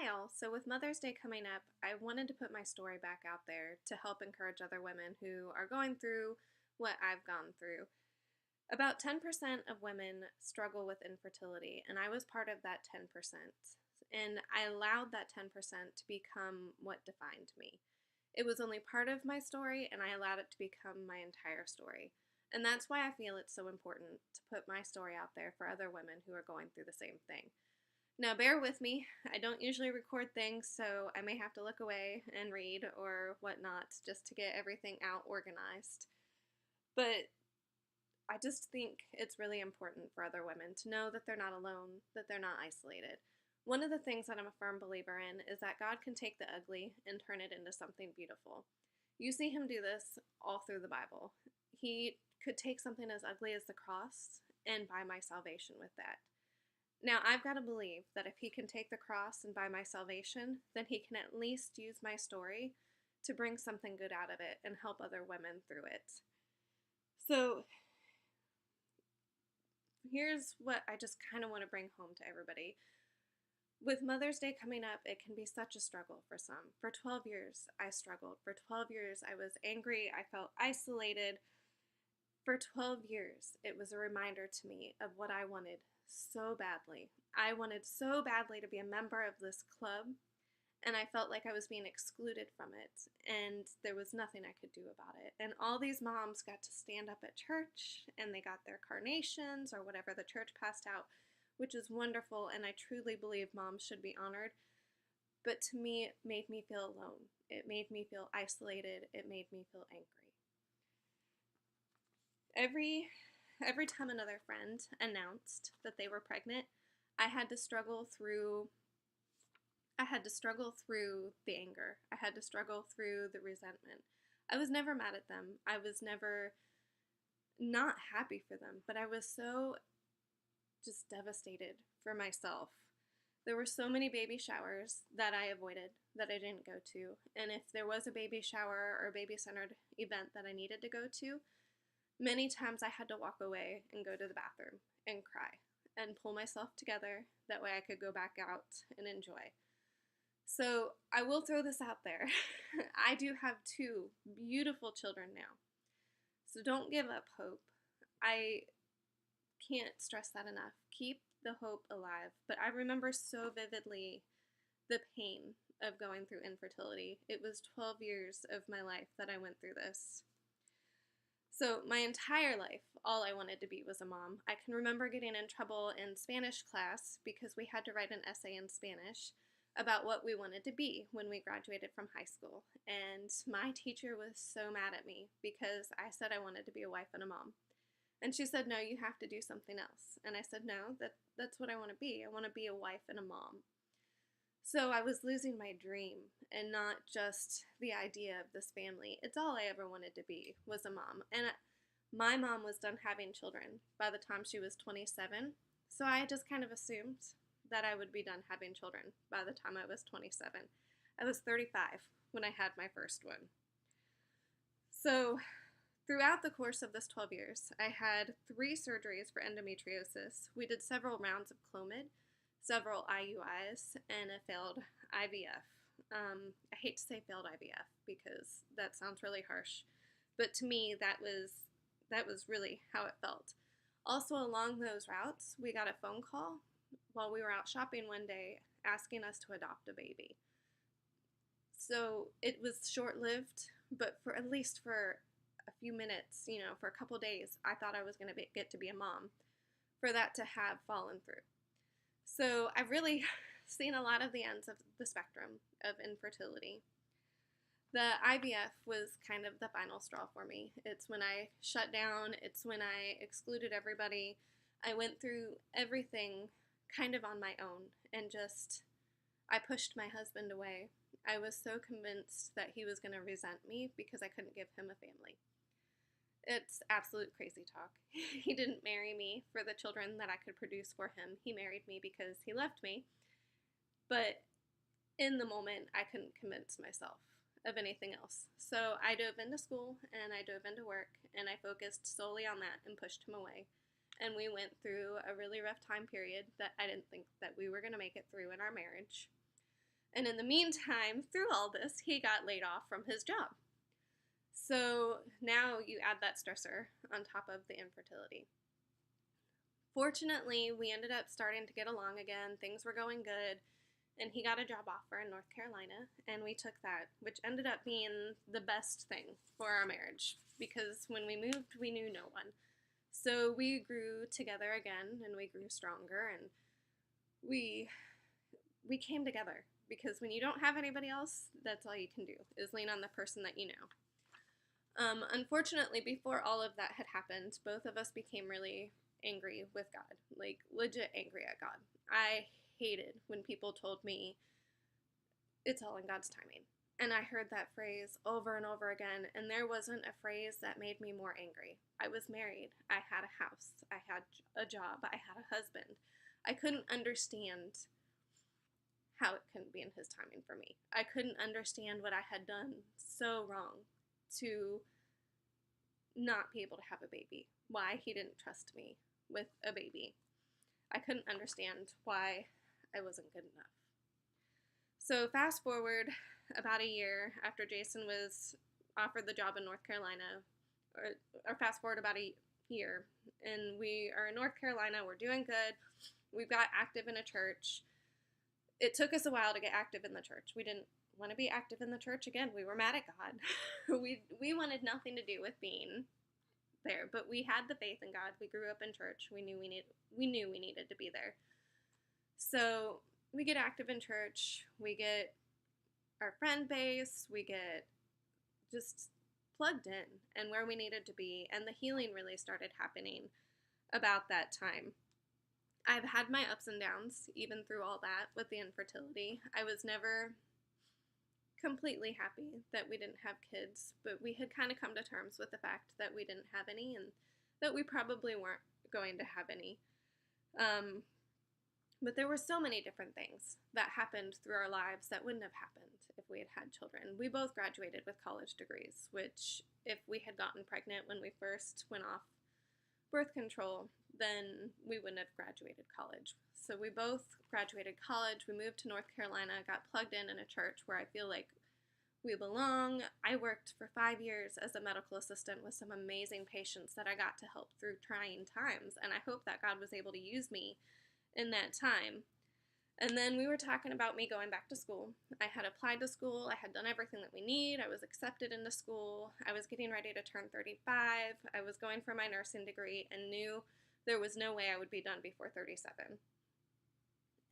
Hi, all. So, with Mother's Day coming up, I wanted to put my story back out there to help encourage other women who are going through what I've gone through. About 10% of women struggle with infertility, and I was part of that 10%. And I allowed that 10% to become what defined me. It was only part of my story, and I allowed it to become my entire story. And that's why I feel it's so important to put my story out there for other women who are going through the same thing. Now, bear with me. I don't usually record things, so I may have to look away and read or whatnot just to get everything out organized. But I just think it's really important for other women to know that they're not alone, that they're not isolated. One of the things that I'm a firm believer in is that God can take the ugly and turn it into something beautiful. You see Him do this all through the Bible. He could take something as ugly as the cross and buy my salvation with that. Now, I've got to believe that if He can take the cross and buy my salvation, then He can at least use my story to bring something good out of it and help other women through it. So, here's what I just kind of want to bring home to everybody. With Mother's Day coming up, it can be such a struggle for some. For 12 years, I struggled. For 12 years, I was angry. I felt isolated. For 12 years, it was a reminder to me of what I wanted so badly. I wanted so badly to be a member of this club, and I felt like I was being excluded from it, and there was nothing I could do about it. And all these moms got to stand up at church, and they got their carnations or whatever the church passed out, which is wonderful, and I truly believe moms should be honored. But to me, it made me feel alone. It made me feel isolated. It made me feel angry. Every time another friend announced that they were pregnant, I had to struggle through the anger. I had to struggle through the resentment. I was never mad at them. I was never not happy for them, but I was so just devastated for myself. There were so many baby showers that I avoided, that I didn't go to. And if there was a baby shower or a baby-centered event that I needed to go to, many times I had to walk away and go to the bathroom and cry and pull myself together. That way I could go back out and enjoy. So I will throw this out there. I do have two beautiful children now. So don't give up hope. I can't stress that enough. Keep the hope alive. But I remember so vividly the pain of going through infertility. It was 12 years of my life that I went through this. So my entire life, all I wanted to be was a mom. I can remember getting in trouble in Spanish class because we had to write an essay in Spanish about what we wanted to be when we graduated from high school. And my teacher was so mad at me because I said I wanted to be a wife and a mom. And she said, no, you have to do something else. And I said, no, that's what I want to be. I want to be a wife and a mom. So I was losing my dream and not just the idea of this family. It's all I ever wanted to be was a mom. And my mom was done having children by the time she was 27. So I just kind of assumed that I would be done having children by the time I was 27. I was 35 when I had my first one. So throughout the course of this 12 years, I had 3 surgeries for endometriosis. We did several rounds of Clomid, several IUIs, and a failed IVF. I hate to say failed IVF because that sounds really harsh, but to me that was really how it felt. Also along those routes, we got a phone call while we were out shopping one day asking us to adopt a baby. So it was short-lived, but for at least for a few minutes, for a couple days, I thought I was going to get to be a mom, for that to have fallen through. So I've really seen a lot of the ends of the spectrum of infertility. The IVF was kind of the final straw for me. It's when I shut down. It's when I excluded everybody. I went through everything kind of on my own and I pushed my husband away. I was so convinced that he was going to resent me because I couldn't give him a family. It's absolute crazy talk. He didn't marry me for the children that I could produce for him. He married me because he loved me. But in the moment, I couldn't convince myself of anything else. So I dove into school and I dove into work and I focused solely on that and pushed him away. And we went through a really rough time period that I didn't think that we were going to make it through in our marriage. And in the meantime, through all this, he got laid off from his job. So now you add that stressor on top of the infertility. Fortunately, we ended up starting to get along again. Things were going good. And he got a job offer in North Carolina, and we took that, which ended up being the best thing for our marriage because when we moved, we knew no one. So we grew together again, and we grew stronger, and we came together because when you don't have anybody else, that's all you can do is lean on the person that you know. Unfortunately, before all of that had happened, both of us became really angry with God, like legit angry at God. I hated when people told me it's all in God's timing. And I heard that phrase over and over again, and there wasn't a phrase that made me more angry. I was married. I had a house. I had a job. I had a husband. I couldn't understand how it couldn't be in his timing for me. I couldn't understand what I had done so wrong to not be able to have a baby, why he didn't trust me with a baby. I couldn't understand why I wasn't good enough. So fast forward about a year after Jason was offered the job in North Carolina, or fast forward about a year, and we are in North Carolina, we're doing good, we've got active in a church. It took us a while to get active in the church. We didn't want to be active in the church again. We were mad at God. we wanted nothing to do with being there, but we had the faith in God. We grew up in church. We knew we needed to be there. So we get active in church. We get our friend base. We get just plugged in and where we needed to be. And the healing really started happening about that time. I've had my ups and downs even through all that with the infertility. I was never completely happy that we didn't have kids, but we had kind of come to terms with the fact that we didn't have any and that we probably weren't going to have any. But there were so many different things that happened through our lives that wouldn't have happened if we had had children. We both graduated with college degrees, which if we had gotten pregnant when we first went off birth control, then we wouldn't have graduated college. So we both graduated college. We moved to North Carolina, got plugged in a church where I feel like we belong. I worked for 5 years as a medical assistant with some amazing patients that I got to help through trying times, and I hope that God was able to use me in that time. And then we were talking about me going back to school. I had applied to school. I had done everything that we need. I was accepted into school. I was getting ready to turn 35. I was going for my nursing degree and knew there was no way I would be done before 37.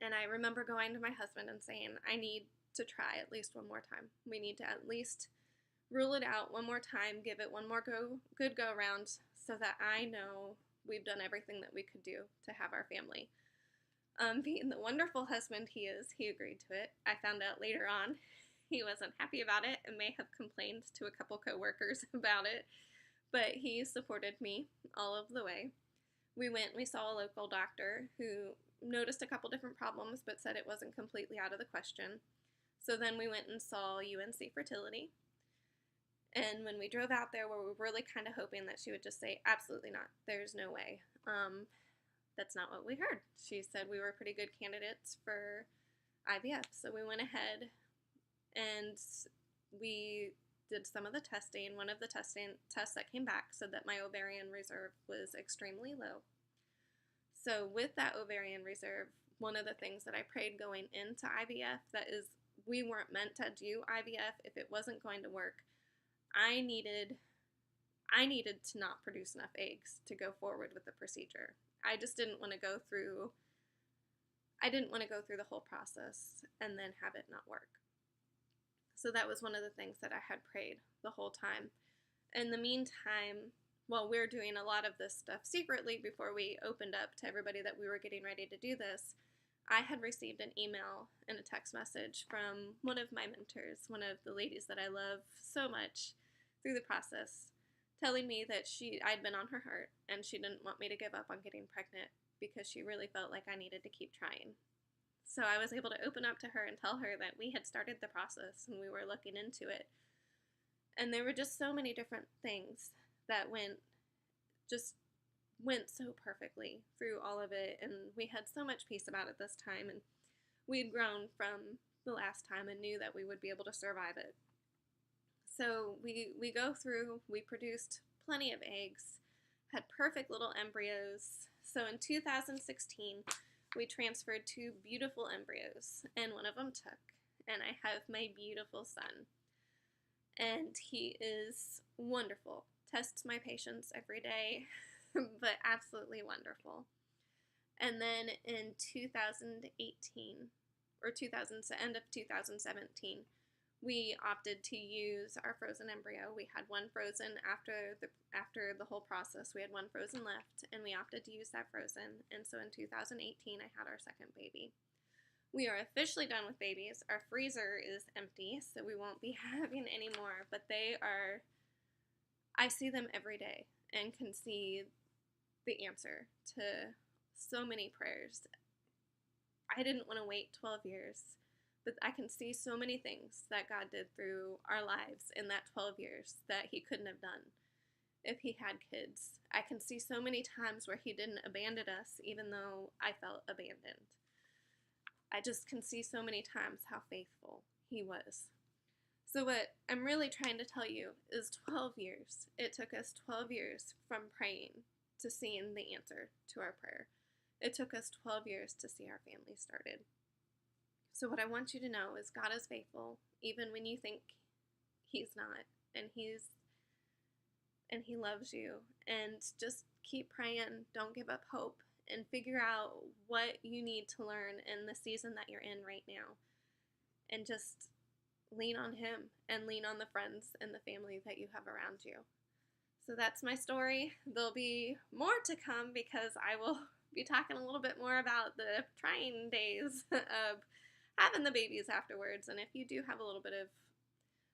And I remember going to my husband and saying, I need to try at least one more time. We need to at least rule it out one more time, give it one more good go around so that I know we've done everything that we could do to have our family. Being the wonderful husband he is, he agreed to it. I found out later on he wasn't happy about it and may have complained to a couple coworkers about it, but he supported me all of the way. We saw a local doctor who noticed a couple different problems but said it wasn't completely out of the question. So then we went and saw UNC Fertility. And when we drove out there, we were really kind of hoping that she would just say, absolutely not, there's no way. That's not what we heard. She said we were pretty good candidates for IVF. So we went ahead and we did some of the testing. One of the tests that came back said that my ovarian reserve was extremely low. So with that ovarian reserve, one of the things that I prayed going into IVF, that is, we weren't meant to do IVF if it wasn't going to work. I needed to not produce enough eggs to go forward with the procedure. I just didn't want to go through the whole process and then have it not work. So that was one of the things that I had prayed the whole time. In the meantime, while we're doing a lot of this stuff secretly before we opened up to everybody that we were getting ready to do this, I had received an email and a text message from one of my mentors, one of the ladies that I love so much through the process, telling me that I'd been on her heart and she didn't want me to give up on getting pregnant because she really felt like I needed to keep trying. So I was able to open up to her and tell her that we had started the process and we were looking into it. And there were just so many different things that went so perfectly through all of it, and we had so much peace about it this time, and we had grown from the last time and knew that we would be able to survive it. So we go through, we produced plenty of eggs, had perfect little embryos. So in 2016, we transferred 2 beautiful embryos, and one of them took, and I have my beautiful son. And he is wonderful. Tests my patience every day, but absolutely wonderful. And then in 2018, or end of 2017, we opted to use our frozen embryo. We had one frozen after the whole process. We had one frozen left, and we opted to use that frozen. And so in 2018, I had our second baby. We are officially done with babies. Our freezer is empty, so we won't be having any more. But I see them every day and can see the answer to so many prayers. I didn't want to wait 12 years, but I can see so many things that God did through our lives in that 12 years that He couldn't have done if He had kids. I can see so many times where He didn't abandon us, even though I felt abandoned. I just can see so many times how faithful He was. So what I'm really trying to tell you is 12 years. It took us 12 years from praying to seeing the answer to our prayer. It took us 12 years to see our family started. So what I want you to know is God is faithful, even when you think He's not, and He loves you. And just keep praying. Don't give up hope, and figure out what you need to learn in the season that you're in right now. And just lean on Him and lean on the friends and the family that you have around you. So that's my story. There'll be more to come because I will be talking a little bit more about the trying days of having the babies afterwards. And if you do have a little bit of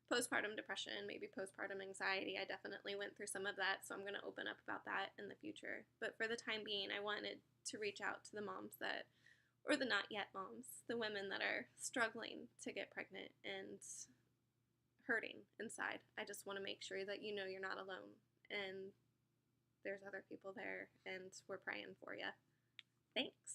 postpartum depression, maybe postpartum anxiety, I definitely went through some of that. So I'm going to open up about that in the future. But for the time being, I wanted to reach out to the moms or the not yet moms, the women that are struggling to get pregnant and hurting inside. I just want to make sure that you know you're not alone, and there's other people there, and we're praying for you. Thanks.